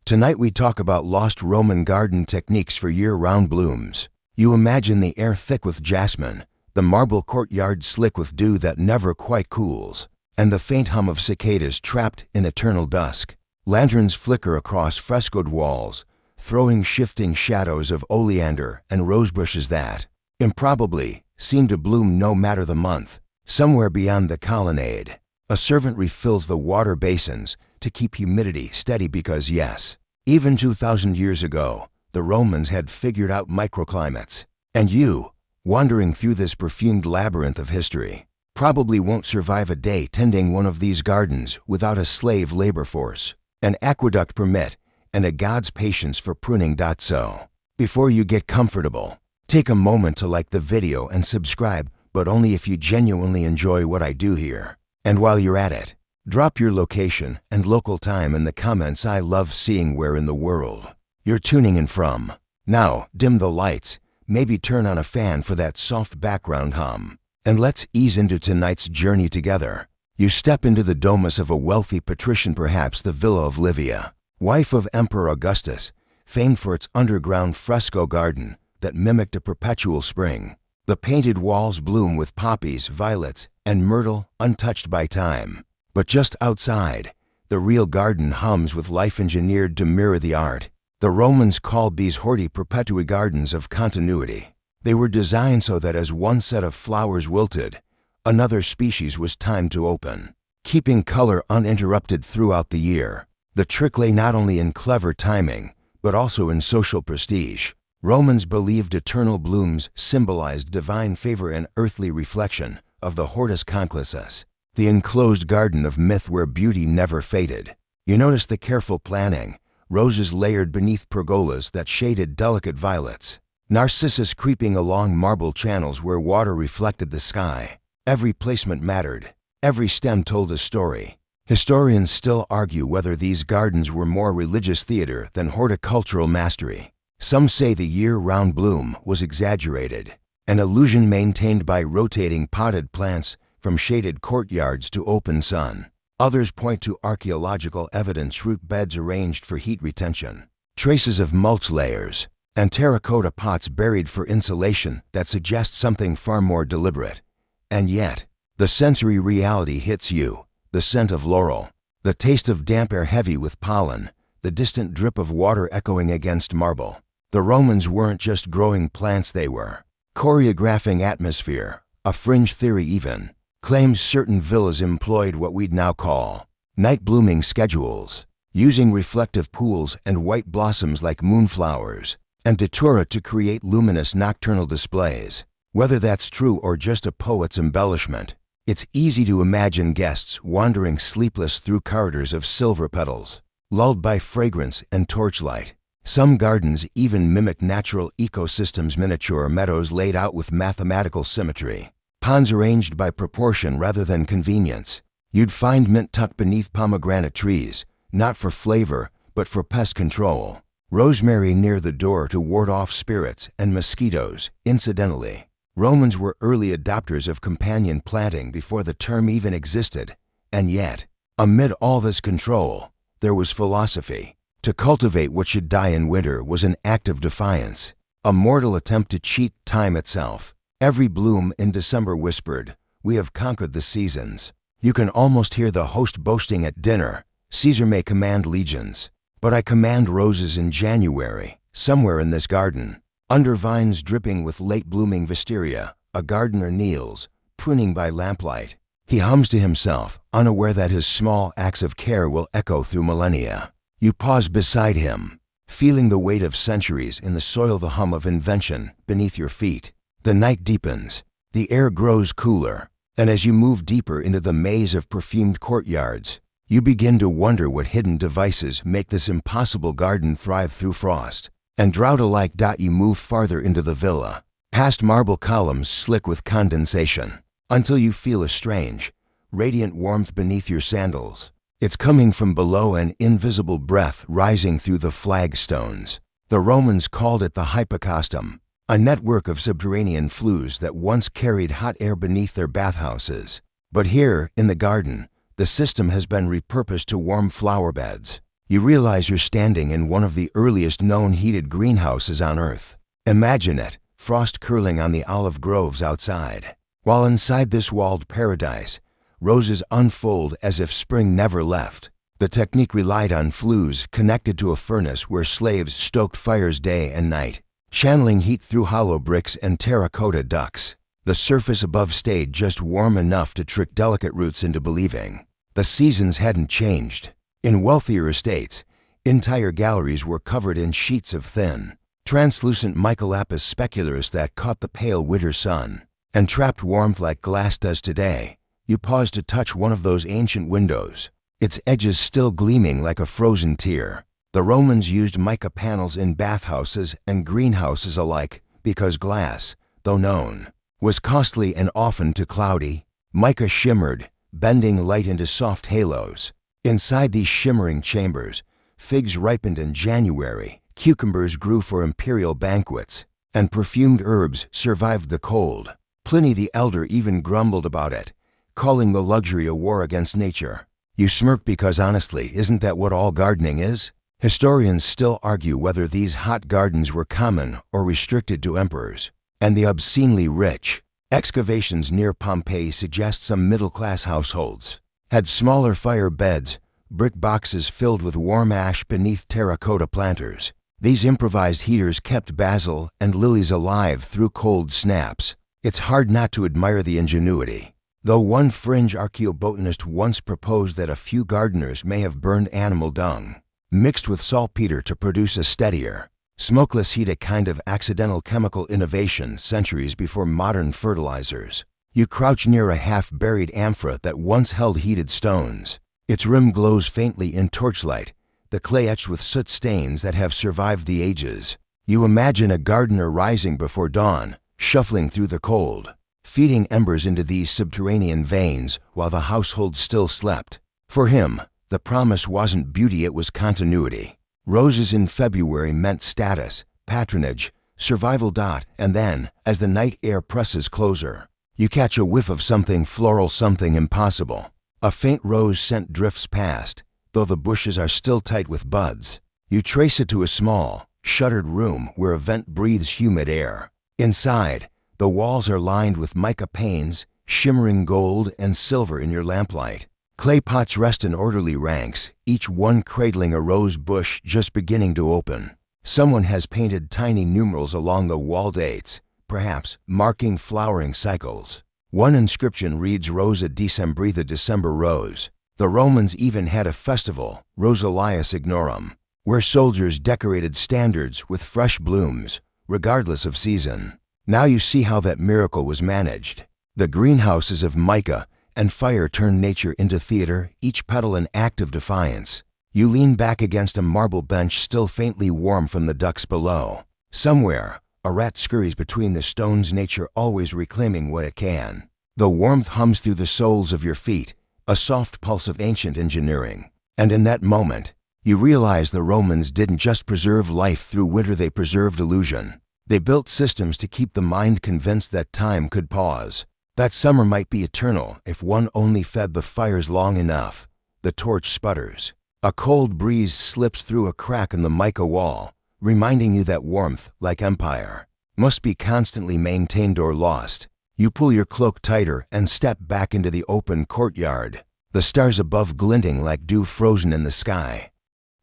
Tonight we talk about lost Roman garden techniques for year-round blooms. You imagine the air thick with jasmine, the marble courtyard slick with dew that never quite cools, and the faint hum of cicadas trapped in eternal dusk. Lanterns flicker across frescoed walls, throwing shifting shadows of oleander and rosebushes that, improbably, seem to bloom no matter the month. Somewhere beyond the colonnade, a servant refills the water basins to keep humidity steady because yes, even 2,000 years ago, the Romans had figured out microclimates. And you, wandering through this perfumed labyrinth of history, probably won't survive a day tending one of these gardens without a slave labor force, an aqueduct permit, and a god's patience for pruning. So, before you get comfortable, take a moment to like the video and subscribe, but only if you genuinely enjoy what I do here. And while you're at it, drop your location and local time in the comments. I love seeing where in the world you're tuning in from. Now, dim the lights, maybe turn on a fan for that soft background hum, and let's ease into tonight's journey together. You step into the domus of a wealthy patrician, perhaps the Villa of Livia, wife of Emperor Augustus, famed for its underground fresco garden that mimicked a perpetual spring. The painted walls bloom with poppies, violets, and myrtle untouched by time. But just outside, the real garden hums with life engineered to mirror the art. The Romans called these horti perpetui gardens of continuity. They were designed so that as one set of flowers wilted, another species was timed to open, keeping color uninterrupted throughout the year. The trick lay not only in clever timing, but also in social prestige. Romans believed eternal blooms symbolized divine favor and earthly reflection of the hortus conclusus, the enclosed garden of myth where beauty never faded. You notice the careful planning, roses layered beneath pergolas that shaded delicate violets, narcissus creeping along marble channels where water reflected the sky. Every placement mattered, every stem told a story. Historians still argue whether these gardens were more religious theater than horticultural mastery. Some say the year-round bloom was exaggerated, an illusion maintained by rotating potted plants from shaded courtyards to open sun. Others point to archaeological evidence, root beds arranged for heat retention, traces of mulch layers, and terracotta pots buried for insulation that suggest something far more deliberate. And yet, the sensory reality hits you. The scent of laurel, the taste of damp air heavy with pollen, the distant drip of water echoing against marble. The Romans weren't just growing plants, they were choreographing atmosphere. A fringe theory even claims certain villas employed what we'd now call night blooming schedules, using reflective pools and white blossoms like moonflowers and datura to create luminous nocturnal displays. Whether that's true or just a poet's embellishment, it's easy to imagine guests wandering sleepless through corridors of silver petals, lulled by fragrance and torchlight. Some gardens even mimic natural ecosystems, miniature meadows laid out with mathematical symmetry, ponds arranged by proportion rather than convenience. You'd find mint tucked beneath pomegranate trees, not for flavor, but for pest control. Rosemary near the door to ward off spirits and mosquitoes. Incidentally, Romans were early adopters of companion planting before the term even existed. And yet, amid all this control, there was philosophy. To cultivate what should die in winter was an act of defiance, a mortal attempt to cheat time itself. Every bloom in December whispered, "We have conquered the seasons." You can almost hear the host boasting at dinner, "Caesar may command legions, but I command roses in January." Somewhere in this garden, under vines dripping with late-blooming wisteria, a gardener kneels, pruning by lamplight. He hums to himself, unaware that his small acts of care will echo through millennia. You pause beside him, feeling the weight of centuries in the soil, the hum of invention beneath your feet. The night deepens, the air grows cooler, and as you move deeper into the maze of perfumed courtyards, you begin to wonder what hidden devices make this impossible garden thrive through frost and drought alike. You move farther into the villa, past marble columns slick with condensation, until you feel a strange, radiant warmth beneath your sandals. It's coming from below, an invisible breath rising through the flagstones. The Romans called it the hypocastum, a network of subterranean flues that once carried hot air beneath their bathhouses. But here, in the garden, the system has been repurposed to warm flower beds. you realize you're standing in one of the earliest known heated greenhouses on Earth. Imagine it, frost curling on the olive groves outside. While inside this walled paradise, roses unfold as if spring never left. The technique relied on flues connected to a furnace where slaves stoked fires day and night, channeling heat through hollow bricks and terracotta ducts. The surface above stayed just warm enough to trick delicate roots into believing. The seasons hadn't changed. In wealthier estates, entire galleries were covered in sheets of thin, translucent mica lapis speculars that caught the pale winter sun and trapped warmth like glass does today. You pause to touch one of those ancient windows, its edges still gleaming like a frozen tear. The Romans used mica panels in bathhouses and greenhouses alike because glass, though known, was costly and often too cloudy. Mica shimmered, bending light into soft halos. Inside these shimmering chambers, figs ripened in January, cucumbers grew for imperial banquets, and perfumed herbs survived the cold. Pliny the Elder even grumbled about it, calling the luxury a war against nature. You smirk because honestly, isn't that what all gardening is? Historians still argue whether these hot gardens were common or restricted to emperors and the obscenely rich. Excavations near Pompeii suggest some middle-class households had smaller fire beds, brick boxes filled with warm ash beneath terracotta planters. These improvised heaters kept basil and lilies alive through cold snaps. It's hard not to admire the ingenuity, though one fringe archaeobotanist once proposed that a few gardeners may have burned animal dung, mixed with saltpeter to produce a steadier, smokeless heat, a kind of accidental chemical innovation centuries before modern fertilizers. You crouch near a half-buried amphora that once held heated stones. Its rim glows faintly in torchlight, the clay etched with soot stains that have survived the ages. You imagine a gardener rising before dawn, shuffling through the cold, feeding embers into these subterranean veins while the household still slept. For him, the promise wasn't beauty, it was continuity. Roses in February meant status, patronage, survival. And then, as the night air presses closer, you catch a whiff of something floral, something impossible. A faint rose scent drifts past, though the bushes are still tight with buds. You trace it to a small, shuttered room where a vent breathes humid air. Inside, the walls are lined with mica panes, shimmering gold and silver in your lamplight. Clay pots rest in orderly ranks, each one cradling a rose bush just beginning to open. Someone has painted tiny numerals along the wall, dates, perhaps marking flowering cycles. One inscription reads Rosa Decembri, the December rose. The Romans even had a festival, Rosalias Ignorum, where soldiers decorated standards with fresh blooms, regardless of season. Now you see how that miracle was managed. The greenhouses of mica and fire turned nature into theater, each petal an act of defiance. You lean back against a marble bench still faintly warm from the ducts below. Somewhere, a rat scurries between the stones, nature always reclaiming what it can. The warmth hums through the soles of your feet, a soft pulse of ancient engineering. And in that moment, you realize the Romans didn't just preserve life through winter, they preserved illusion. They built systems to keep the mind convinced that time could pause, that summer might be eternal if one only fed the fires long enough. The torch sputters. A cold breeze slips through a crack in the mica wall, reminding you that warmth, like empire, must be constantly maintained or lost. You pull your cloak tighter and step back into the open courtyard, the stars above glinting like dew frozen in the sky.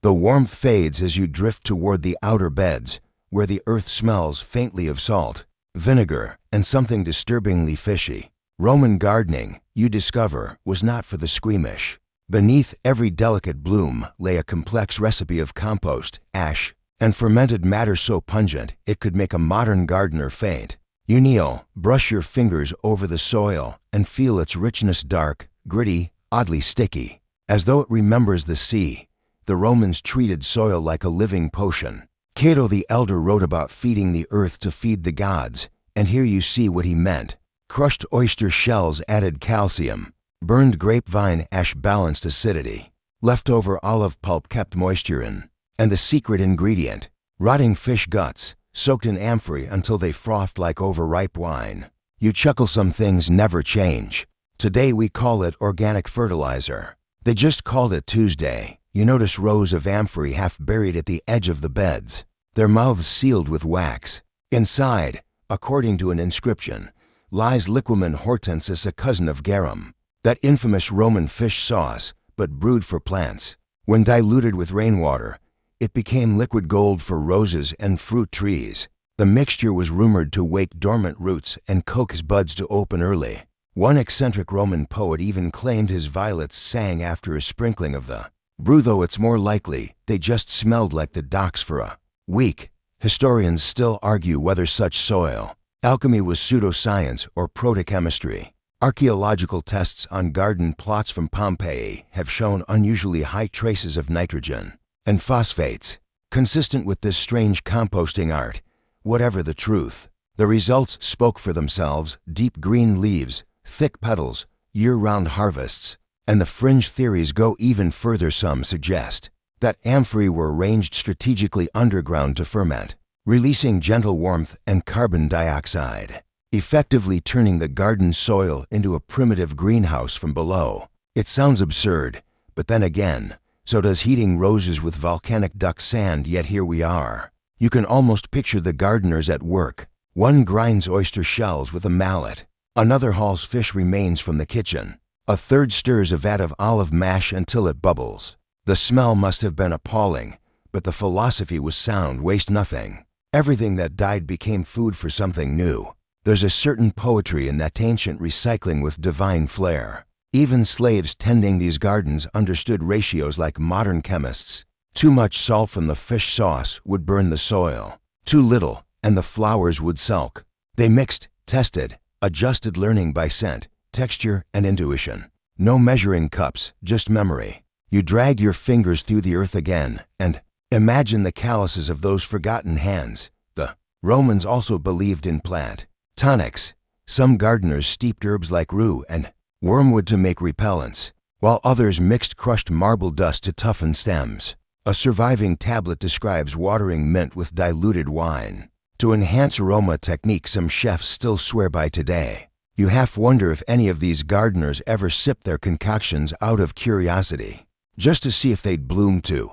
The warmth fades as you drift toward the outer beds, where the earth smells faintly of salt, vinegar, and something disturbingly fishy. Roman gardening, you discover, was not for the squeamish. Beneath every delicate bloom lay a complex recipe of compost, ash, and fermented matter so pungent it could make a modern gardener faint. You kneel, brush your fingers over the soil, and feel its richness, dark, gritty, oddly sticky. As though it remembers the sea, the Romans treated soil like a living potion. Cato the Elder wrote about feeding the earth to feed the gods, and here you see what he meant. Crushed oyster shells added calcium, burned grapevine ash balanced acidity, leftover olive pulp kept moisture in, and the secret ingredient, rotting fish guts, soaked in amphorae until they frothed like overripe wine. You chuckle, some things never change. Today we call it organic fertilizer. They just called it Tuesday. you notice rows of amphorae half buried at the edge of the beds, their mouths sealed with wax. Inside, according to an inscription, lies liquamen hortensis, a cousin of garum, that infamous Roman fish sauce, but brewed for plants. When diluted with rainwater, it became liquid gold for roses and fruit trees. The mixture was rumored to wake dormant roots and coax buds to open early. One eccentric Roman poet even claimed his violets sang after a sprinkling of the brew, though it's more likely they just smelled like the docks for a week. Historians still argue whether such soil alchemy was pseudoscience or protochemistry. Archaeological tests on garden plots from Pompeii have shown unusually high traces of nitrogen and phosphates, consistent with this strange composting art. Whatever the truth, the results spoke for themselves: deep green leaves, thick petals, year-round harvests. And the fringe theories go even further. Some suggest that amphorae were arranged strategically underground to ferment, releasing gentle warmth and carbon dioxide, effectively turning the garden soil into a primitive greenhouse from below. It sounds absurd, but then again, so does heating roses with volcanic duck sand. Yet here we are. You can almost picture the gardeners at work. One grinds oyster shells with a mallet, another hauls fish remains from the kitchen, a third stirs a vat of olive mash until it bubbles. The smell must have been appalling, but the philosophy was sound: waste nothing. Everything that died became food for something new. There's a certain poetry in that ancient recycling with divine flair. Even slaves tending these gardens understood ratios like modern chemists. Too much salt from the fish sauce would burn the soil. Too little, and the flowers would sulk. They mixed, tested, adjusted, learning by scent, texture, and intuition. No measuring cups, just memory. You drag your fingers through the earth again, and imagine the calluses of those forgotten hands. The Romans also believed in plant tonics. Some gardeners steeped herbs like rue and wormwood to make repellents, while others mixed crushed marble dust to toughen stems. A surviving tablet describes watering mint with diluted wine to enhance aroma, technique some chefs still swear by today. You half wonder if any of these gardeners ever sipped their concoctions out of curiosity, just to see if they'd bloom too.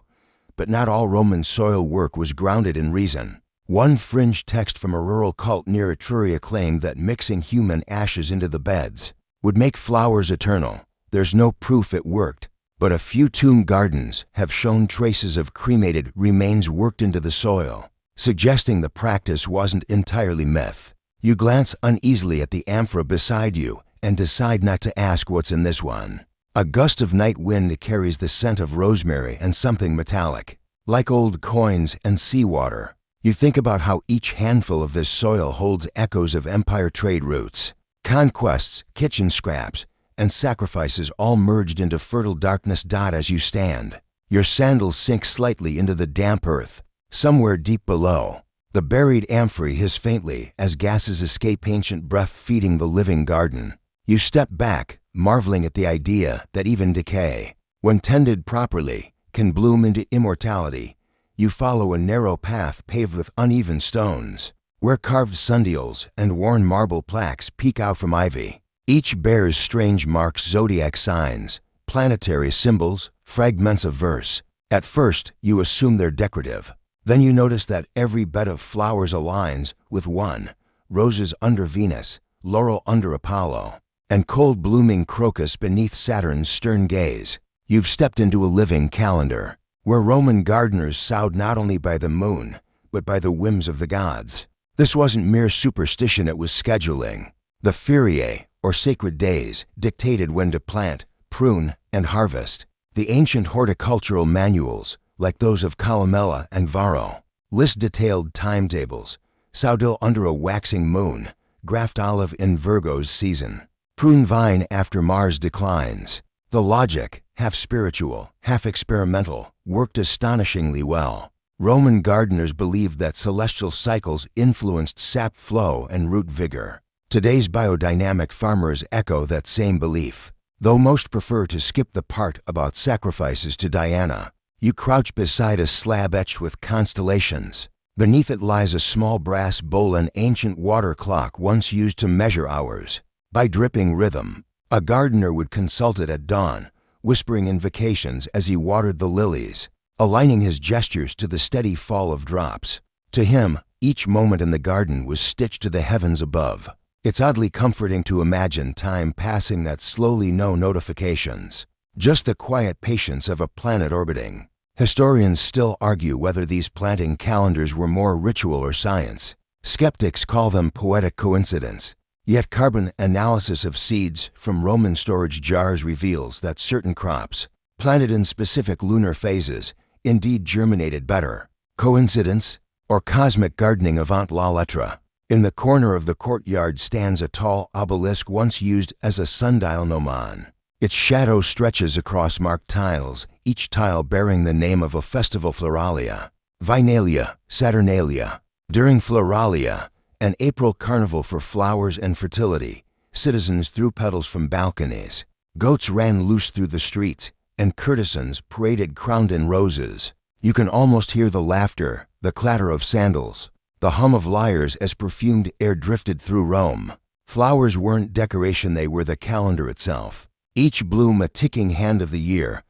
But not all Roman soil work was grounded in reason. One fringe text from a rural cult near Etruria claimed that mixing human ashes into the beds would make flowers eternal. There's no proof it worked, but a few tomb gardens have shown traces of cremated remains worked into the soil, suggesting the practice wasn't entirely myth. You glance uneasily at the amphora beside you and decide not to ask what's in this one. A gust of night wind carries the scent of rosemary and something metallic, like old coins and seawater. You think about how each handful of this soil holds echoes of empire trade routes, conquests, kitchen scraps, and sacrifices all merged into fertile darkness. As you stand, your sandals sink slightly into the damp earth. Somewhere deep below, the buried amphorae hiss faintly as gases escape, ancient breath feeding the living garden. You step back, marveling at the idea that even decay, when tended properly, can bloom into immortality. You follow a narrow path paved with uneven stones, where carved sundials and worn marble plaques peek out from ivy. Each bears strange marks, zodiac signs, planetary symbols, fragments of verse. At first, you assume they're decorative. Then you notice that every bed of flowers aligns with one: roses under Venus, laurel under Apollo, and cold blooming crocus beneath Saturn's stern gaze. You've stepped into a living calendar, where Roman gardeners sowed not only by the moon, but by the whims of the gods. This wasn't mere superstition, it was scheduling. The feriae, or sacred days, dictated when to plant, prune, and harvest. The ancient horticultural manuals, like those of Columella and Varro, list detailed timetables: sow-dill under a waxing moon, graft olive in Virgo's season, prune vine after Mars declines. The logic, half spiritual, half experimental, worked astonishingly well. Roman gardeners believed that celestial cycles influenced sap flow and root vigor. Today's biodynamic farmers echo that same belief, though most prefer to skip the part about sacrifices to Diana. You crouch beside a slab etched with constellations. Beneath it lies a small brass bowl, an ancient water clock once used to measure hours. By dripping rhythm, a gardener would consult it at dawn, whispering invocations as he watered the lilies, aligning his gestures to the steady fall of drops. To him, each moment in the garden was stitched to the heavens above. It's oddly comforting to imagine time passing that slowly, no notifications. Just the quiet patience of a planet orbiting. Historians still argue whether these planting calendars were more ritual or science. Skeptics call them poetic coincidence. Yet carbon analysis of seeds from Roman storage jars reveals that certain crops, planted in specific lunar phases, indeed germinated better. Coincidence? Or cosmic gardening avant la lettre? In the corner of the courtyard stands a tall obelisk once used as a sundial gnomon. Its shadow stretches across marked tiles, each tile bearing the name of a festival floralia. Vinalia, Saturnalia. During Floralia, an April carnival for flowers and fertility, citizens threw petals from balconies. Goats ran loose through the streets, and courtesans paraded crowned in roses. You can almost hear the laughter, the clatter of sandals, the hum of lyres as perfumed air drifted through Rome. Flowers weren't decoration, they were the calendar itself. Each bloom a ticking hand of the year.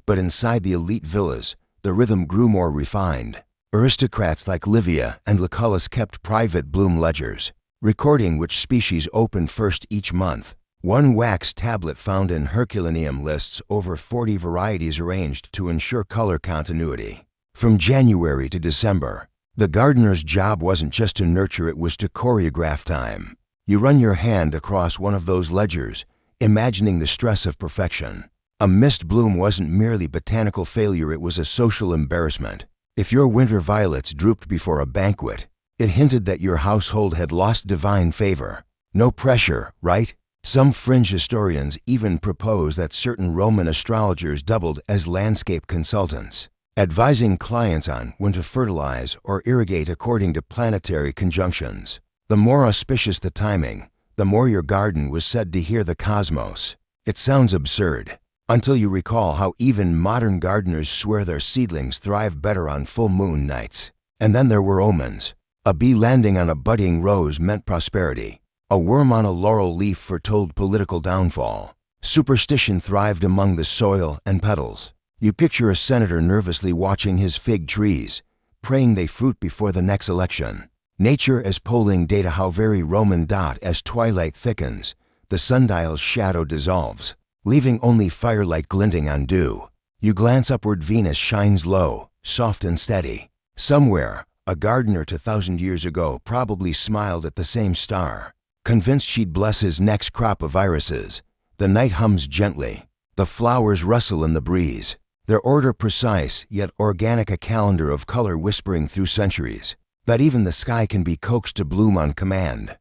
But inside the elite villas, the rhythm grew more refined. Aristocrats like Livia and Lucullus kept private bloom ledgers, recording which species opened first each month. One wax tablet found in Herculaneum lists over 40 varieties arranged to ensure color continuity. From January to December, the gardener's job wasn't just to nurture, it was to choreograph time. You run your hand across one of those ledgers, imagining the stress of perfection. A missed bloom wasn't merely botanical failure, it was a social embarrassment. If your winter violets drooped before a banquet, it hinted that your household had lost divine favor. No pressure, right? Some fringe historians even propose that certain Roman astrologers doubled as landscape consultants, advising clients on when to fertilize or irrigate according to planetary conjunctions. The more auspicious the timing, the more your garden was said to hear the cosmos. It sounds absurd, until you recall how even modern gardeners swear their seedlings thrive better on full moon nights. And then there were omens. A bee landing on a budding rose meant prosperity. A worm on a laurel leaf foretold political downfall. Superstition thrived among the soil and petals. You picture a senator nervously watching his fig trees, praying they fruit before the next election. Nature as polling data, how very Roman. As twilight thickens, the sundial's shadow dissolves, leaving only firelight glinting on dew. You glance upward, Venus shines low, soft and steady. Somewhere, a gardener 2,000 years ago probably smiled at the same star, convinced she'd bless his next crop of irises. The night hums gently. The flowers rustle in the breeze. Their order precise, yet organic, a calendar of color whispering through centuries, that even the sky can be coaxed to bloom on command.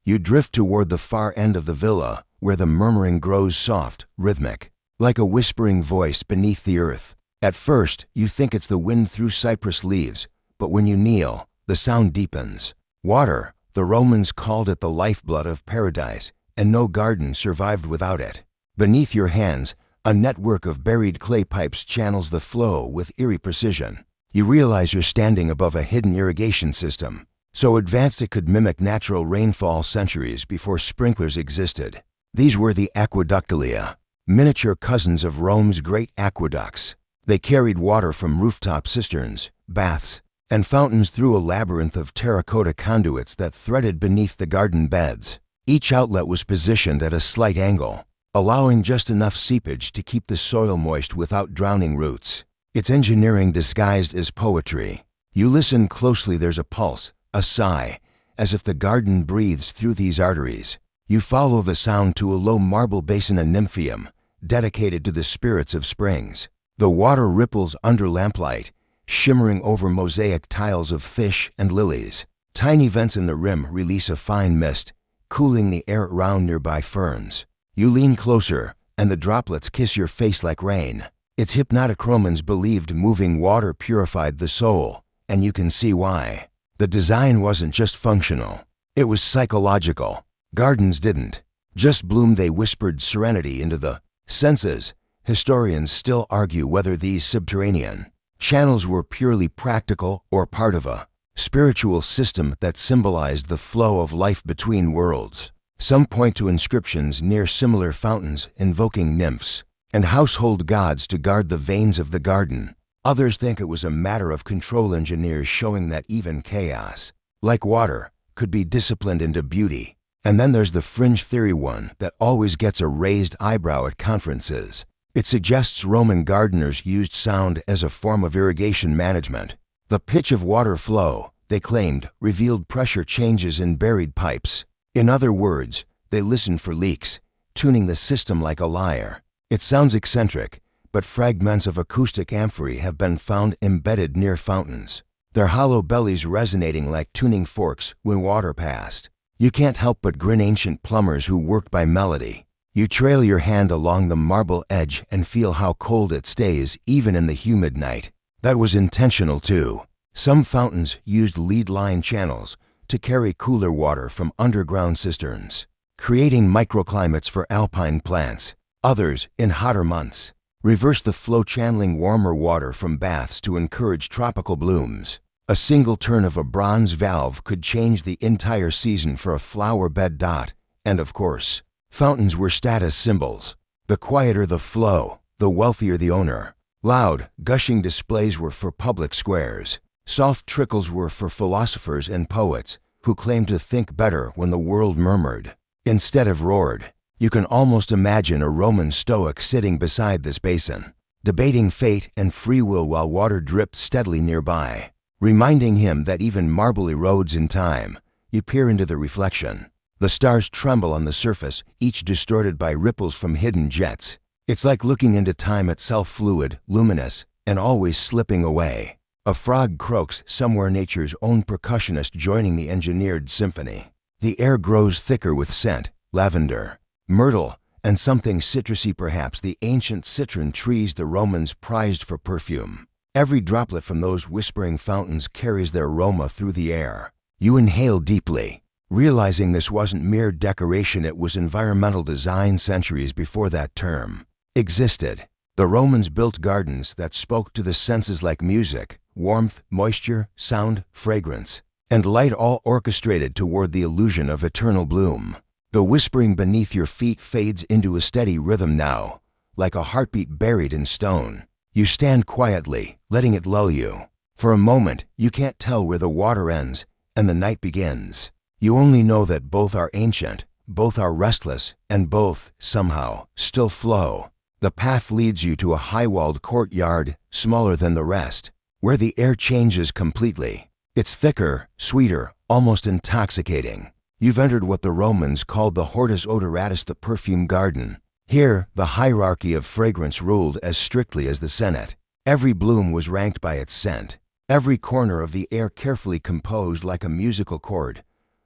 You drift toward the far end of the villa, where the murmuring grows soft, rhythmic, like a whispering voice beneath the earth. At first, you think it's the wind through cypress leaves, but when you kneel, the sound deepens. Water, the Romans called it the lifeblood of paradise, and no garden survived without it. Beneath your hands, a network of buried clay pipes channels the flow with eerie precision. You realize you're standing above a hidden irrigation system, so advanced it could mimic natural rainfall centuries before sprinklers existed. These were the aqueductilia, miniature cousins of Rome's great aqueducts. They carried water from rooftop cisterns, baths, and fountains through a labyrinth of terracotta conduits that threaded beneath the garden beds. Each outlet was positioned at a slight angle, allowing just enough seepage to keep the soil moist without drowning roots. It's engineering disguised as poetry. You listen closely, there's a pulse, a sigh, as if the garden breathes through these arteries. You follow the sound to a low marble basin, a nymphaeum, dedicated to the spirits of springs. The water ripples under lamplight, shimmering over mosaic tiles of fish and lilies. Tiny vents in the rim release a fine mist, cooling the air around nearby ferns. You lean closer, and the droplets kiss your face like rain. It's hypnotic. Romans believed moving water purified the soul, and you can see why. The design wasn't just functional, it was psychological. Gardens didn't just bloom, they whispered serenity into the senses. Historians still argue whether these subterranean channels were purely practical or part of a spiritual system that symbolized the flow of life between worlds. Some point to inscriptions near similar fountains invoking nymphs, and household gods to guard the veins of the garden. Others think it was a matter of control engineers showing that even chaos, like water, could be disciplined into beauty. And then there's the fringe theory one that always gets a raised eyebrow at conferences. It suggests Roman gardeners used sound as a form of irrigation management. The pitch of water flow, they claimed, revealed pressure changes in buried pipes. In other words, they listened for leaks, tuning the system like a lyre. It sounds eccentric, but fragments of acoustic amphory have been found embedded near fountains, their hollow bellies resonating like tuning forks when water passed. You can't help but grin. Ancient plumbers who worked by melody. You trail your hand along the marble edge and feel how cold it stays even in the humid night. That was intentional too. Some fountains used lead line channels to carry cooler water from underground cisterns, creating microclimates for alpine plants. Others, in hotter months, reversed the flow, channeling warmer water from baths to encourage tropical blooms. A single turn of a bronze valve could change the entire season for a flower bed dot. And of course, fountains were status symbols. The quieter the flow, the wealthier the owner. Loud, gushing displays were for public squares. Soft trickles were for philosophers and poets who claimed to think better when the world murmured instead of roared. You can almost imagine a Roman Stoic sitting beside this basin, debating fate and free will while water dripped steadily nearby, reminding him that even marble erodes in time. You peer into the reflection. The stars tremble on the surface, each distorted by ripples from hidden jets. It's like looking into time itself, fluid, luminous, and always slipping away. A frog croaks somewhere, nature's own percussionist joining the engineered symphony. The air grows thicker with scent, lavender, myrtle, and something citrusy, perhaps the ancient citron trees the Romans prized for perfume. Every droplet from those whispering fountains carries their aroma through the air. You inhale deeply, realizing this wasn't mere decoration, it was environmental design. Centuries before that term existed, the Romans built gardens that spoke to the senses like music, warmth, moisture, sound, fragrance, and light, all orchestrated toward the illusion of eternal bloom. The whispering beneath your feet fades into a steady rhythm now, like a heartbeat buried in stone. You stand quietly, letting it lull you. For a moment, you can't tell where the water ends and the night begins. You only know that both are ancient, both are restless, and both, somehow, still flow. The path leads you to a high-walled courtyard, smaller than the rest, where the air changes completely. It's thicker, sweeter, almost intoxicating. You've entered what the Romans called the hortus odoratus, the perfume garden. Here, the hierarchy of fragrance ruled as strictly as the Senate. Every bloom was ranked by its scent, every corner of the air carefully composed like a musical chord.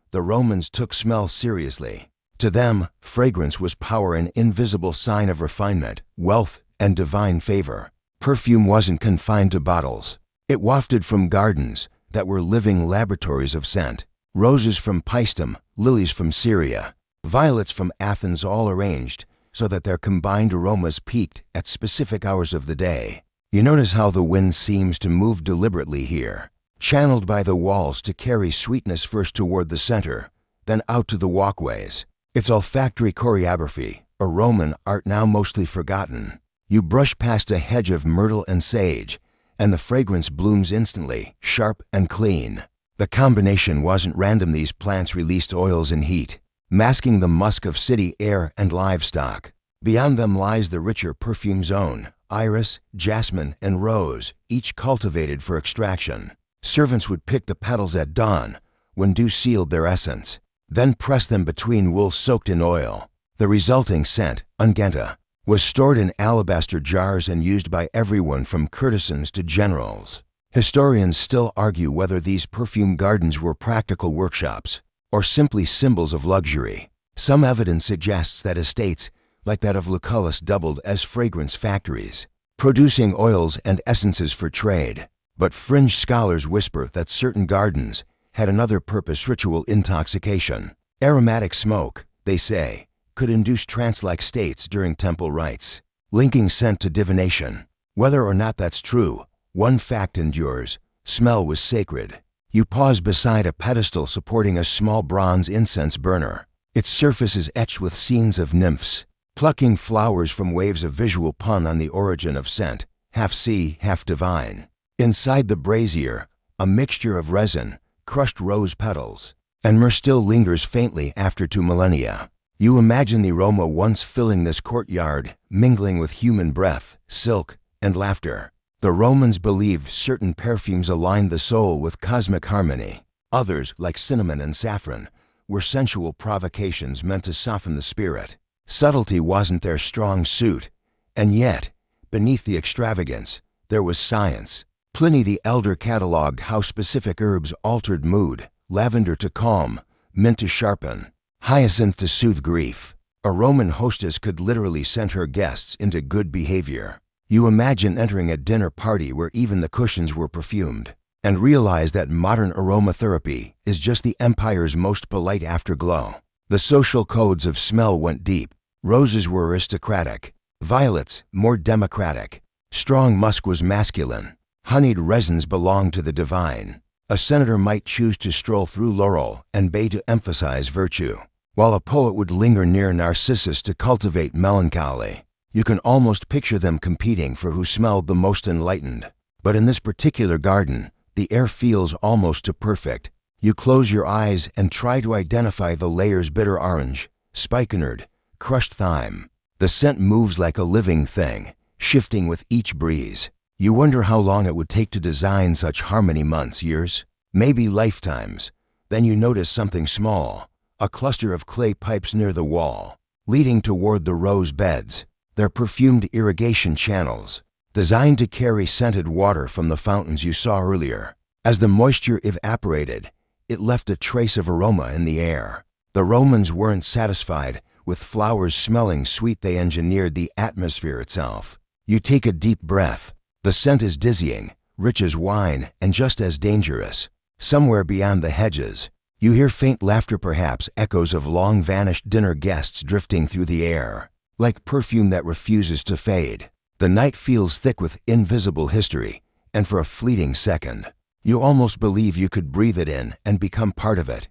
The Romans took smell seriously. To them, fragrance was power, an invisible sign of refinement, wealth, and divine favor. Perfume wasn't confined to bottles. It wafted from gardens that were living laboratories of scent. Roses from Paestum, lilies from Syria, violets from Athens, all arranged so that their combined aromas peaked at specific hours of the day. You notice how the wind seems to move deliberately here, channeled by the walls to carry sweetness first toward the center, then out to the walkways. It's olfactory choreography, a Roman art now mostly forgotten. You brush past a hedge of myrtle and sage, and the fragrance blooms instantly, sharp and clean. The combination wasn't random. These plants released oils and heat, masking the musk of city air and livestock. Beyond them lies the richer perfume zone, iris, jasmine, and rose, each cultivated for extraction. Servants would pick the petals at dawn, when dew sealed their essence, then press them between wool soaked in oil. The resulting scent, unguenta, was stored in alabaster jars and used by everyone from courtesans to generals. Historians still argue whether these perfume gardens were practical workshops or simply symbols of luxury. Some evidence suggests that estates, like that of Lucullus, doubled as fragrance factories, producing oils and essences for trade. But fringe scholars whisper that certain gardens had another purpose: ritual intoxication. Aromatic smoke, they say, could induce trance-like states during temple rites, linking scent to divination. Whether or not that's true, one fact endures: smell was sacred. You pause beside a pedestal supporting a small bronze incense burner. Its surface is etched with scenes of nymphs, Plucking flowers from waves, a visual pun on the origin of scent, half sea, half divine. Inside the brazier, a mixture of resin, crushed rose petals, and myrrh still lingers faintly after 2 millennia. You imagine the aroma once filling this courtyard, mingling with human breath, silk, and laughter. The Romans believed certain perfumes aligned the soul with cosmic harmony. Others, like cinnamon and saffron, were sensual provocations meant to soften the spirit. Subtlety wasn't their strong suit, and yet, beneath the extravagance, there was science. Pliny the Elder catalogued how specific herbs altered mood: lavender to calm, mint to sharpen, hyacinth to soothe grief. A Roman hostess could literally send her guests into good behavior. You imagine entering a dinner party where even the cushions were perfumed, and realize that modern aromatherapy is just the empire's most polite afterglow. The social codes of smell went deep. Roses were aristocratic, violets more democratic. Strong musk was masculine. Honeyed resins belonged to the divine. A senator might choose to stroll through laurel and bay to emphasize virtue, while a poet would linger near Narcissus to cultivate melancholy. You can almost picture them competing for who smelled the most enlightened. But in this particular garden, the air feels almost too perfect. You close your eyes and try to identify the layers: bitter orange, spikenard, crushed thyme. The scent moves like a living thing, shifting with each breeze. You wonder how long it would take to design such harmony: months, years, maybe lifetimes. Then you notice something small, a cluster of clay pipes near the wall, leading toward the rose beds. They're perfumed irrigation channels, designed to carry scented water from the fountains you saw earlier. As the moisture evaporated, it left a trace of aroma in the air. The Romans weren't satisfied with flowers smelling sweet, they engineered the atmosphere itself. You take a deep breath. The scent is dizzying, rich as wine, and just as dangerous. Somewhere beyond the hedges, you hear faint laughter, perhaps echoes of long-vanished dinner guests drifting through the air, like perfume that refuses to fade. The night feels thick with invisible history, and for a fleeting second, you almost believe you could breathe it in and become part of it.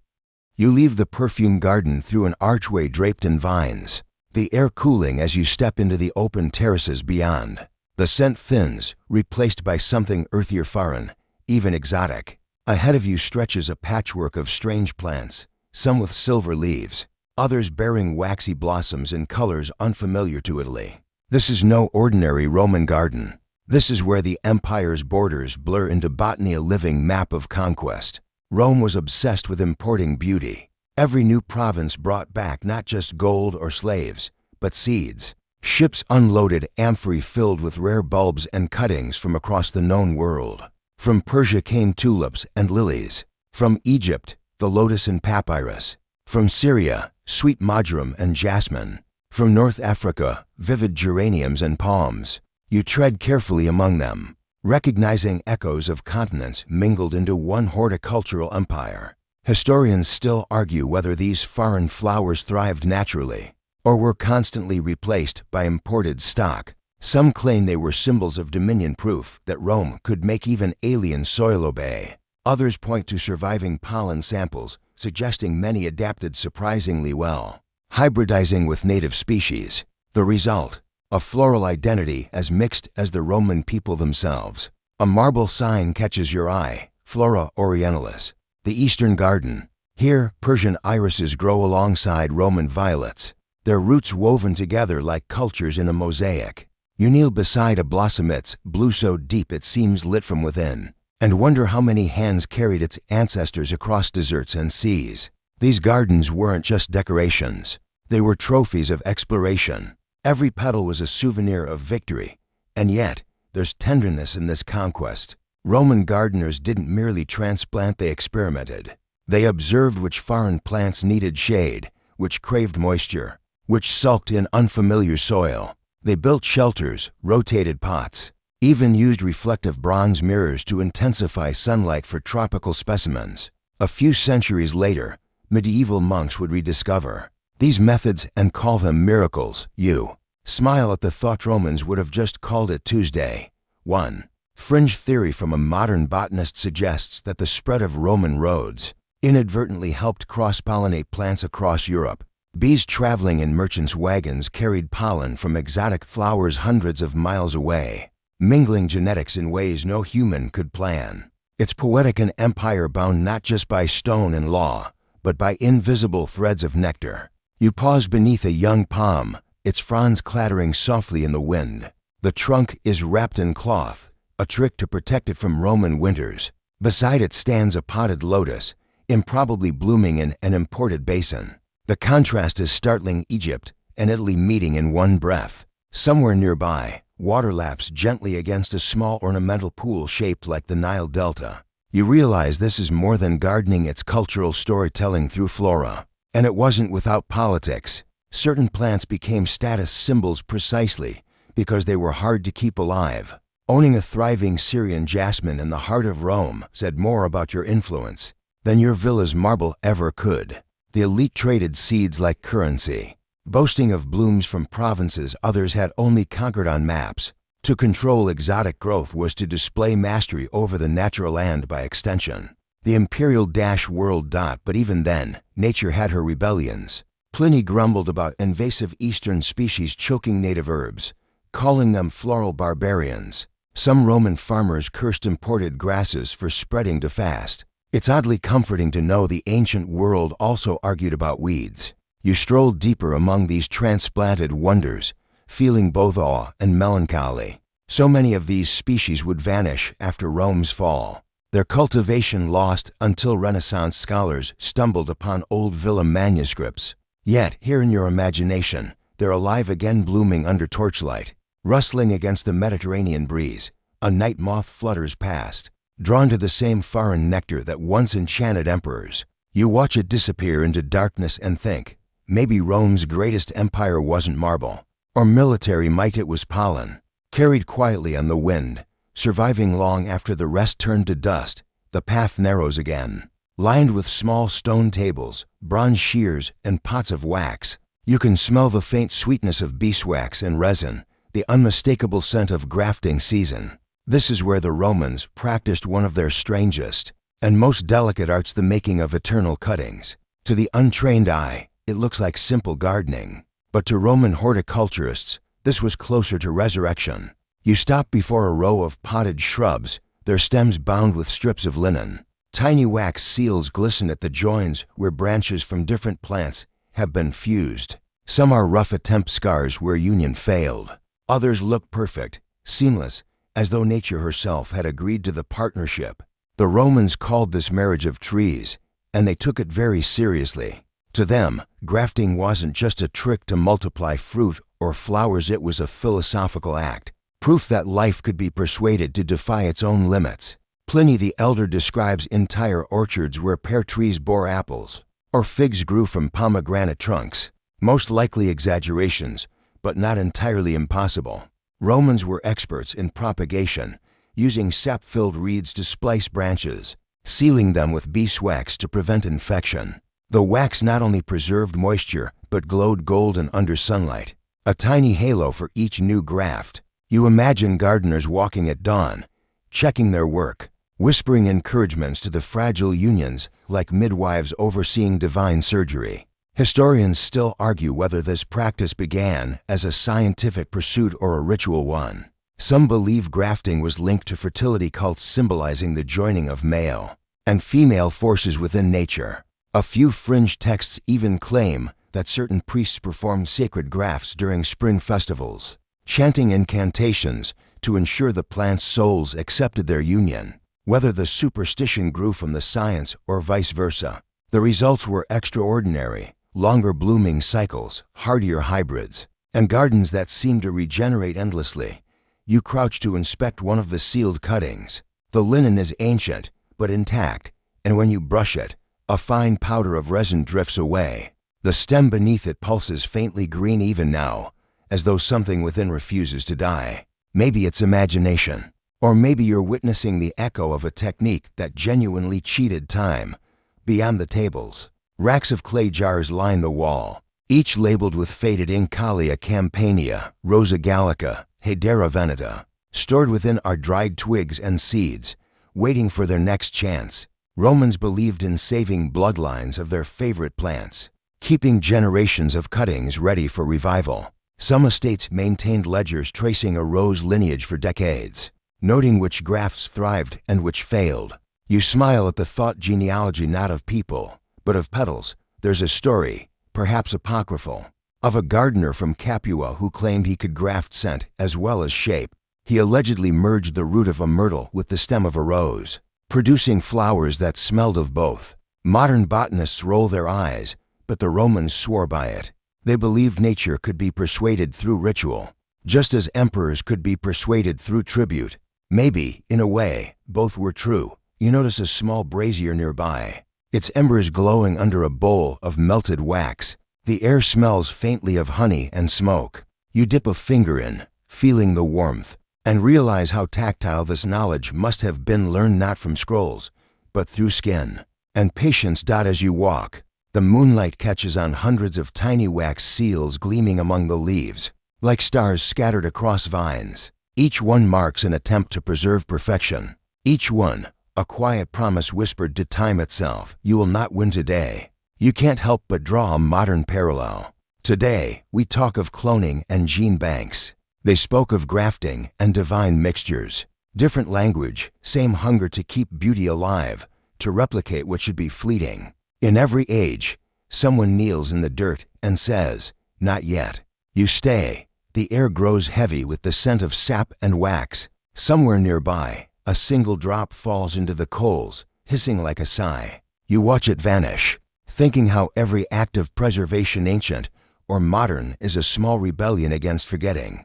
You leave the perfume garden through an archway draped in vines, the air cooling as you step into the open terraces beyond. The scent thins, replaced by something earthier, foreign, even exotic. Ahead of you stretches a patchwork of strange plants, some with silver leaves, others bearing waxy blossoms in colors unfamiliar to Italy. This is no ordinary Roman garden. This is where the empire's borders blur into botany, a living map of conquest. Rome was obsessed with importing beauty. Every new province brought back not just gold or slaves, but seeds. Ships unloaded amphorae filled with rare bulbs and cuttings from across the known world. From Persia came tulips and lilies. From Egypt, the lotus and papyrus. From Syria, sweet marjoram and jasmine. From North Africa, vivid geraniums and palms. You tread carefully among them, recognizing echoes of continents mingled into one horticultural empire. Historians still argue whether these foreign flowers thrived naturally or were constantly replaced by imported stock. Some claim they were symbols of dominion, proof that Rome could make even alien soil obey. Others point to surviving pollen samples, suggesting many adapted surprisingly well, hybridizing with native species. The result: a floral identity as mixed as the Roman people themselves. A marble sign catches your eye: Flora Orientalis, the Eastern Garden. Here, Persian irises grow alongside Roman violets, their roots woven together like cultures in a mosaic. You kneel beside a blossomets, blue so deep it seems lit from within, and wonder how many hands carried its ancestors across deserts and seas. These gardens weren't just decorations. They were trophies of exploration. Every petal was a souvenir of victory. And yet, there's tenderness in this conquest. Roman gardeners didn't merely transplant, they experimented. They observed which foreign plants needed shade, which craved moisture, which sulked in unfamiliar soil. They built shelters, rotated pots, even used reflective bronze mirrors to intensify sunlight for tropical specimens. A few centuries later, medieval monks would rediscover these methods and call them miracles. You smile at the thought. Romans would have just called it Tuesday. 1. Fringe theory from a modern botanist suggests that the spread of Roman roads inadvertently helped cross-pollinate plants across Europe, Bees traveling in merchants' wagons carried pollen from exotic flowers hundreds of miles away, mingling genetics in ways no human could plan. It's poetic, an empire bound not just by stone and law, but by invisible threads of nectar. You pause beneath a young palm, its fronds clattering softly in the wind. The trunk is wrapped in cloth, a trick to protect it from Roman winters. Beside it stands a potted lotus, improbably blooming in an imported basin. The contrast is startling, Egypt and Italy meeting in one breath. Somewhere nearby, water laps gently against a small ornamental pool shaped like the Nile Delta. You realize this is more than gardening, it's cultural storytelling through flora. And it wasn't without politics. Certain plants became status symbols precisely because they were hard to keep alive. Owning a thriving Syrian jasmine in the heart of Rome said more about your influence than your villa's marble ever could. The elite traded seeds like currency, boasting of blooms from provinces others had only conquered on maps. To control exotic growth was to display mastery over the natural land by extension. The imperial world. But even then, nature had her rebellions. Pliny grumbled about invasive eastern species choking native herbs, calling them floral barbarians. Some Roman farmers cursed imported grasses for spreading too fast. It's oddly comforting to know the ancient world also argued about weeds. You strolled deeper among these transplanted wonders, feeling both awe and melancholy. So many of these species would vanish after Rome's fall, their cultivation lost until Renaissance scholars stumbled upon old villa manuscripts. Yet, here in your imagination, they're alive again, blooming under torchlight. Rustling against the Mediterranean breeze, a night moth flutters past, drawn to the same foreign nectar that once enchanted emperors. You watch it disappear into darkness and think, maybe Rome's greatest empire wasn't marble or military might, it was pollen, carried quietly on the wind, surviving long after the rest turned to dust. The path narrows again, lined with small stone tables, bronze shears, and pots of wax. You can smell the faint sweetness of beeswax and resin, the unmistakable scent of grafting season. This is where the Romans practiced one of their strangest and most delicate arts, the making of eternal cuttings. To the untrained eye, it looks like simple gardening, but to Roman horticulturists, this was closer to resurrection. You stop before a row of potted shrubs, their stems bound with strips of linen. Tiny wax seals glisten at the joins where branches from different plants have been fused. Some are rough attempt scars where union failed. Others look perfect, seamless, as though nature herself had agreed to the partnership. The Romans called this marriage of trees, and they took it very seriously. To them, grafting wasn't just a trick to multiply fruit or flowers, it was a philosophical act, proof that life could be persuaded to defy its own limits. Pliny the Elder describes entire orchards where pear trees bore apples, or figs grew from pomegranate trunks. Most likely exaggerations, but not entirely impossible. Romans were experts in propagation, using sap-filled reeds to splice branches, sealing them with beeswax to prevent infection. The wax not only preserved moisture, but glowed golden under sunlight, a tiny halo for each new graft. You imagine gardeners walking at dawn, checking their work, whispering encouragements to the fragile unions like midwives overseeing divine surgery. Historians still argue whether this practice began as a scientific pursuit or a ritual one. Some believe grafting was linked to fertility cults symbolizing the joining of male and female forces within nature. A few fringe texts even claim that certain priests performed sacred grafts during spring festivals, chanting incantations to ensure the plant's souls accepted their union. Whether the superstition grew from the science or vice versa, the results were extraordinary. Longer blooming cycles, hardier hybrids, and gardens that seemed to regenerate endlessly. You crouch to inspect one of the sealed cuttings. The linen is ancient, but intact, and when you brush it, a fine powder of resin drifts away. The stem beneath it pulses faintly green even now, as though something within refuses to die. Maybe it's imagination, or maybe you're witnessing the echo of a technique that genuinely cheated time. Beyond the tables, racks of clay jars line the wall, each labeled with faded ink: Calia campania, Rosa gallica, Hedera veneta. Stored within are dried twigs and seeds, waiting for their next chance. Romans believed in saving bloodlines of their favorite plants. keeping generations of cuttings ready for revival. Some estates maintained ledgers tracing a rose lineage for decades, noting which grafts thrived and which failed. You smile at the thought, genealogy not of people, but of petals. There's a story, perhaps apocryphal, of a gardener from Capua who claimed he could graft scent as well as shape. He allegedly merged the root of a myrtle with the stem of a rose, producing flowers that smelled of both. Modern botanists roll their eyes, but the Romans swore by it. They believed nature could be persuaded through ritual, just as emperors could be persuaded through tribute. Maybe, in a way, both were true. You notice a small brazier nearby, its embers glowing under a bowl of melted wax. The air smells faintly of honey and smoke. You dip a finger in, feeling the warmth, and realize how tactile this knowledge must have been, learned not from scrolls, but through skin and patience. As you walk, the moonlight catches on hundreds of tiny wax seals gleaming among the leaves, like stars scattered across vines. Each one marks an attempt to preserve perfection. Each one, a quiet promise whispered to time itself. You will not win today. You can't help but draw a modern parallel. Today, we talk of cloning and gene banks. They spoke of grafting and divine mixtures. Different language, same hunger to keep beauty alive, to replicate what should be fleeting. In every age, someone kneels in the dirt and says, "Not yet." You stay. The air grows heavy with the scent of sap and wax. Somewhere nearby, a single drop falls into the coals, hissing like a sigh. You watch it vanish, thinking how every act of preservation, ancient or modern, is a small rebellion against forgetting.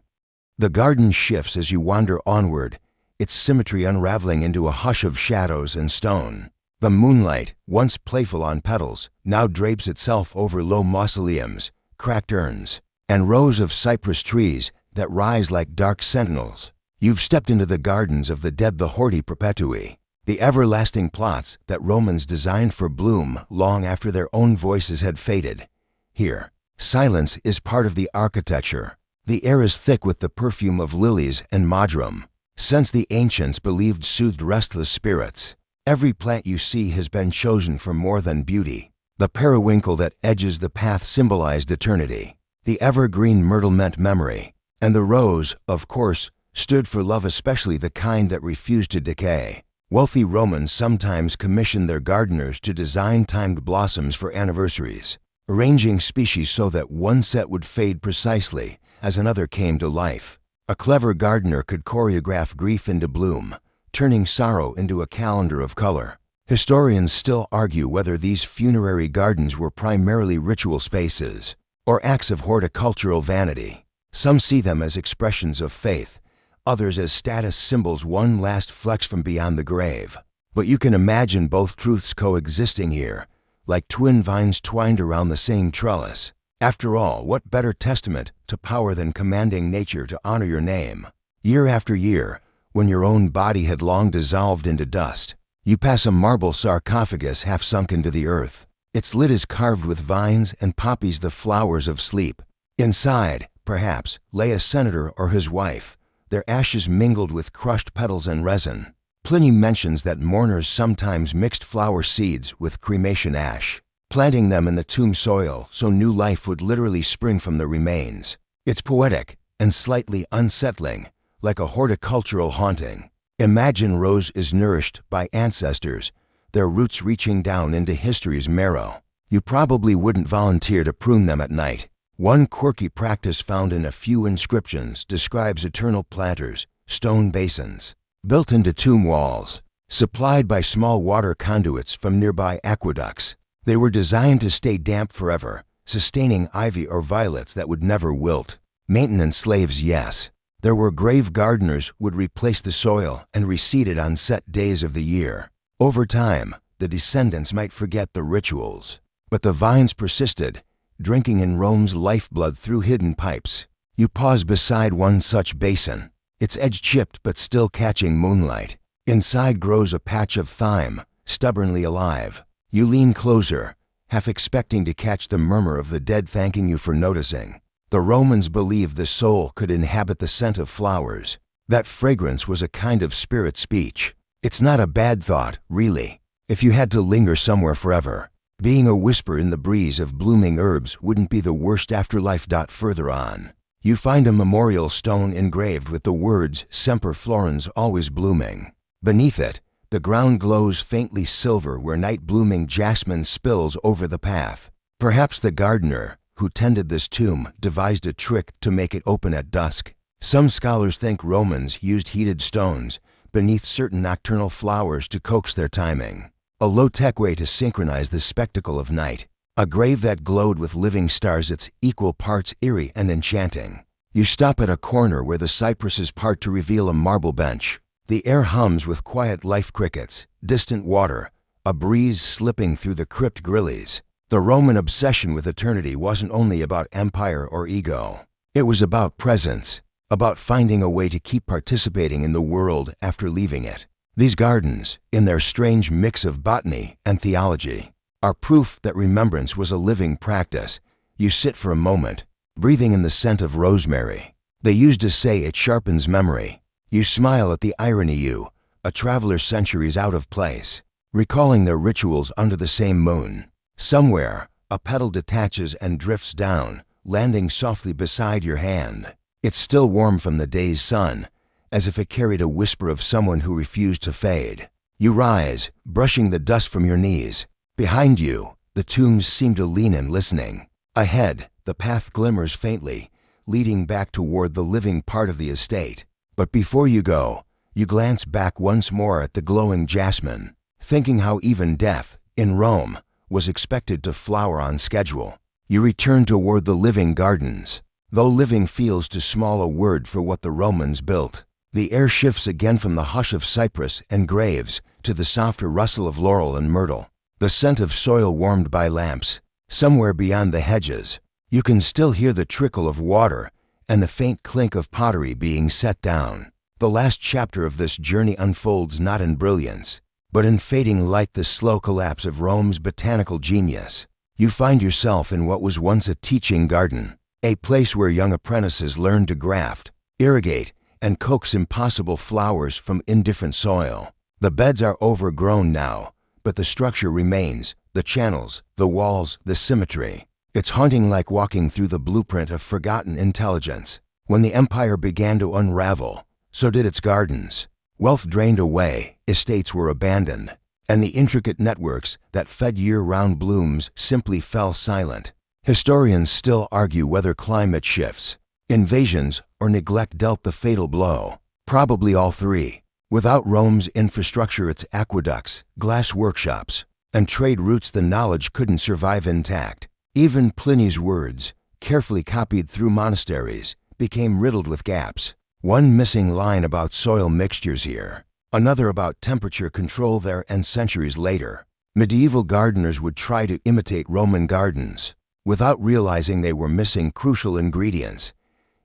The garden shifts as you wander onward, its symmetry unraveling into a hush of shadows and stone. The moonlight, once playful on petals, now drapes itself over low mausoleums, cracked urns, and rows of cypress trees that rise like dark sentinels. You've stepped into the gardens of the dead, the horti perpetui, the everlasting plots that Romans designed for bloom long after their own voices had faded. Here, silence is part of the architecture. The air is thick with the perfume of lilies and madrum, scents the ancients believed soothed restless spirits. Every plant you see has been chosen for more than beauty. The periwinkle that edges the path symbolized eternity. The evergreen myrtle meant memory. And the rose, of course, stood for love, especially the kind that refused to decay. Wealthy Romans sometimes commissioned their gardeners to design timed blossoms for anniversaries, arranging species so that one set would fade precisely as another came to life. A clever gardener could choreograph grief into bloom, turning sorrow into a calendar of color. Historians still argue whether these funerary gardens were primarily ritual spaces or acts of horticultural vanity. Some see them as expressions of faith, others as status symbols, one last flex from beyond the grave. But you can imagine both truths coexisting here, like twin vines twined around the same trellis. After all, what better testament to power than commanding nature to honor your name? Year after year, when your own body had long dissolved into dust, you pass a marble sarcophagus half sunk into the earth. Its lid is carved with vines and poppies, the flowers of sleep. Inside, perhaps, lay a senator or his wife, their ashes mingled with crushed petals and resin. Pliny mentions that mourners sometimes mixed flower seeds with cremation ash, planting them in the tomb soil so new life would literally spring from the remains. It's poetic and slightly unsettling, like a horticultural haunting. Imagine rose is nourished by ancestors, their roots reaching down into history's marrow. You probably wouldn't volunteer to prune them at night. One quirky practice found in a few inscriptions describes eternal planters, stone basins, built into tomb walls, supplied by small water conduits from nearby aqueducts. They were designed to stay damp forever, sustaining ivy or violets that would never wilt. Maintenance slaves, yes. There were grave gardeners would replace the soil and reseed it on set days of the year. Over time, the descendants might forget the rituals, but the vines persisted, drinking in Rome's lifeblood through hidden pipes. You pause beside one such basin, its edge chipped but still catching moonlight. Inside grows a patch of thyme, stubbornly alive. You lean closer, half expecting to catch the murmur of the dead thanking you for noticing. The Romans believed the soul could inhabit the scent of flowers. That fragrance was a kind of spirit speech. It's not a bad thought, really, if you had to linger somewhere forever. Being a whisper in the breeze of blooming herbs wouldn't be the worst afterlife. Further on, you find a memorial stone engraved with the words Semper Florens, always blooming. Beneath it, the ground glows faintly silver where night-blooming jasmine spills over the path. Perhaps the gardener who tended this tomb devised a trick to make it open at dusk. Some scholars think Romans used heated stones beneath certain nocturnal flowers to coax their timing. A low-tech way to synchronize the spectacle of night. A grave that glowed with living stars, it's equal parts eerie and enchanting. You stop at a corner where the cypresses part to reveal a marble bench. The air hums with quiet life crickets, distant water, a breeze slipping through the crypt grilles. The Roman obsession with eternity wasn't only about empire or ego. It was about presence, about finding a way to keep participating in the world after leaving it. These gardens, in their strange mix of botany and theology, are proof that remembrance was a living practice. You sit for a moment, breathing in the scent of rosemary. They used to say it sharpens memory. You smile at the irony, you, a traveler centuries out of place, recalling their rituals under the same moon. Somewhere, a petal detaches and drifts down, landing softly beside your hand. It's still warm from the day's sun, as if it carried a whisper of someone who refused to fade. You rise, brushing the dust from your knees. Behind you, the tombs seem to lean in, listening. Ahead, the path glimmers faintly, leading back toward the living part of the estate. But before you go, you glance back once more at the glowing jasmine, thinking how even death, in Rome, was expected to flower on schedule. You return toward the living gardens. Though living feels too small a word for what the Romans built, the air shifts again from the hush of cypress and graves to the softer rustle of laurel and myrtle. The scent of soil warmed by lamps. Somewhere beyond the hedges, you can still hear the trickle of water and the faint clink of pottery being set down. The last chapter of this journey unfolds not in brilliance, but in fading light, the slow collapse of Rome's botanical genius. You find yourself in what was once a teaching garden, a place where young apprentices learned to graft, irrigate, and coax impossible flowers from indifferent soil. The beds are overgrown now, but the structure remains, the channels, the walls, the symmetry. It's haunting, like walking through the blueprint of forgotten intelligence. When the empire began to unravel, so did its gardens. Wealth drained away, estates were abandoned, and the intricate networks that fed year-round blooms simply fell silent. Historians still argue whether climate shifts, invasions, or neglect dealt the fatal blow. Probably all three. Without Rome's infrastructure, its aqueducts, glass workshops, and trade routes, the knowledge couldn't survive intact. Even Pliny's words, carefully copied through monasteries, became riddled with gaps. One missing line about soil mixtures here, another about temperature control there, and centuries later, medieval gardeners would try to imitate Roman gardens, without realizing they were missing crucial ingredients.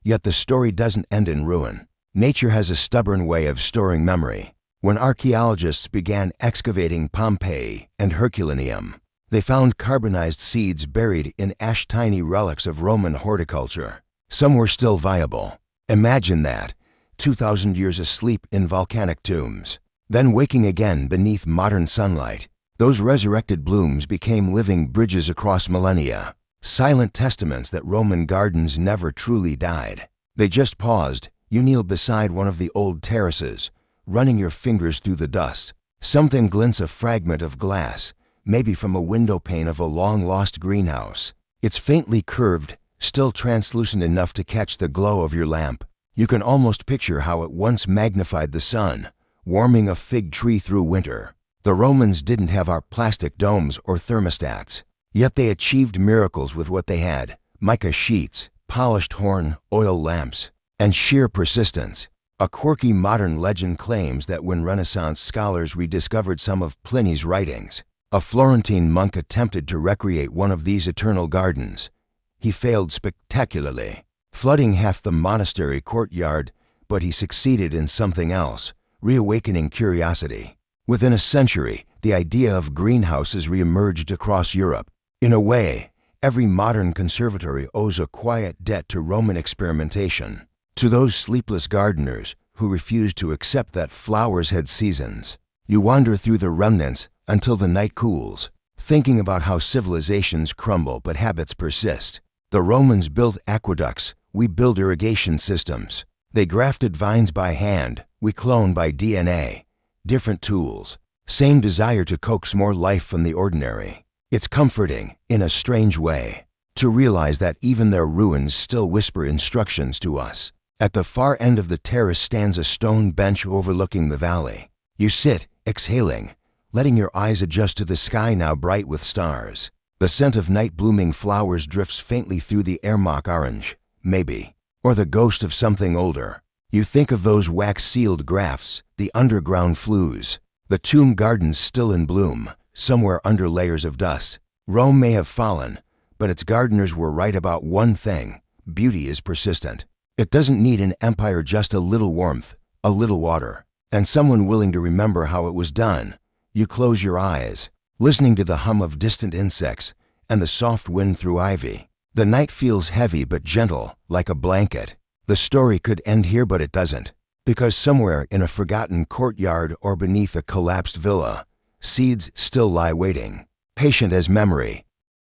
Yet the story doesn't end in ruin. Nature has a stubborn way of storing memory. When archaeologists began excavating Pompeii and Herculaneum, they found carbonized seeds buried in ash, tiny relics of Roman horticulture. Some were still viable. Imagine that, 2,000 years asleep in volcanic tombs, then waking again beneath modern sunlight. Those resurrected blooms became living bridges across millennia, silent testaments that Roman gardens never truly died. They just paused. You kneel beside one of the old terraces, running your fingers through the dust. Something glints, a fragment of glass, maybe from a window pane of a long-lost greenhouse. It's faintly curved, still translucent enough to catch the glow of your lamp. You can almost picture how it once magnified the sun, warming a fig tree through winter. The Romans didn't have our plastic domes or thermostats, yet they achieved miracles with what they had: mica sheets, polished horn, oil lamps, and sheer persistence. A quirky modern legend claims that when Renaissance scholars rediscovered some of Pliny's writings, a Florentine monk attempted to recreate one of these eternal gardens. He failed spectacularly, flooding half the monastery courtyard, but he succeeded in something else, reawakening curiosity. Within a century, the idea of greenhouses reemerged across Europe. In a way, every modern conservatory owes a quiet debt to Roman experimentation. To those sleepless gardeners who refused to accept that flowers had seasons, you wander through the remnants until the night cools. thinking about how civilizations crumble but habits persist. The Romans built aqueducts, we build irrigation systems. They grafted vines by hand, we clone by DNA. Different tools, same desire to coax more life from the ordinary. It's comforting, in a strange way, to realize that even their ruins still whisper instructions to us. At the far end of the terrace stands a stone bench overlooking the valley. You sit, exhaling, letting your eyes adjust to the sky now bright with stars. The scent of night-blooming flowers drifts faintly through the air, mock orange, maybe, or the ghost of something older. You think of those wax-sealed grafts, the underground flues, the tomb gardens still in bloom, somewhere under layers of dust. Rome may have fallen, but its gardeners were right about one thing: beauty is persistent. It doesn't need an empire, just a little warmth, a little water, and someone willing to remember how it was done. You close your eyes, listening to the hum of distant insects and the soft wind through ivy. The night feels heavy but gentle, like a blanket. The story could end here, but it doesn't, because somewhere in a forgotten courtyard or beneath a collapsed villa, seeds still lie waiting, patient as memory.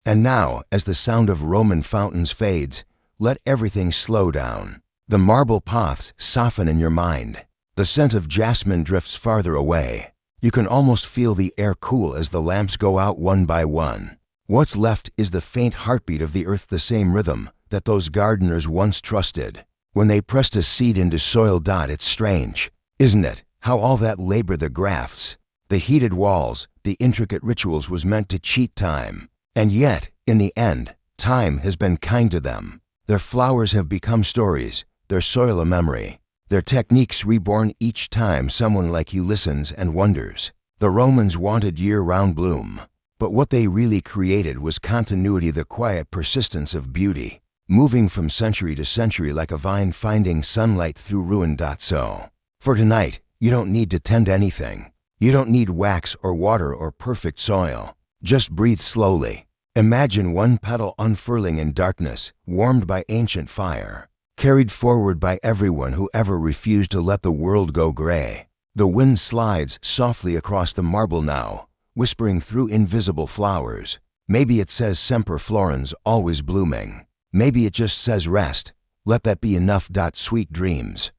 And now, as the sound of Roman fountains fades, let everything slow down. The marble paths soften in your mind. The scent of jasmine drifts farther away. You can almost feel the air cool as the lamps go out one by one. What's left is the faint heartbeat of the earth, the same rhythm that those gardeners once trusted. When they pressed a seed into soil. It's strange, isn't it, how all that labor, the grafts, the heated walls, the intricate rituals, was meant to cheat time. And yet, in the end, time has been kind to them. Their flowers have become stories, their soil a memory, their techniques reborn each time someone like you listens and wonders. The Romans wanted year-round bloom, but what they really created was continuity, the quiet persistence of beauty, moving from century to century like a vine finding sunlight through ruin. So, for tonight, you don't need to tend anything. You don't need wax or water or perfect soil. Just breathe slowly. Imagine one petal unfurling in darkness, warmed by ancient fire, carried forward by everyone who ever refused to let the world go gray. The wind slides softly across the marble now, whispering through invisible flowers. Maybe it says Semper Florens, always blooming. Maybe it just says rest. Let that be enough. Sweet dreams.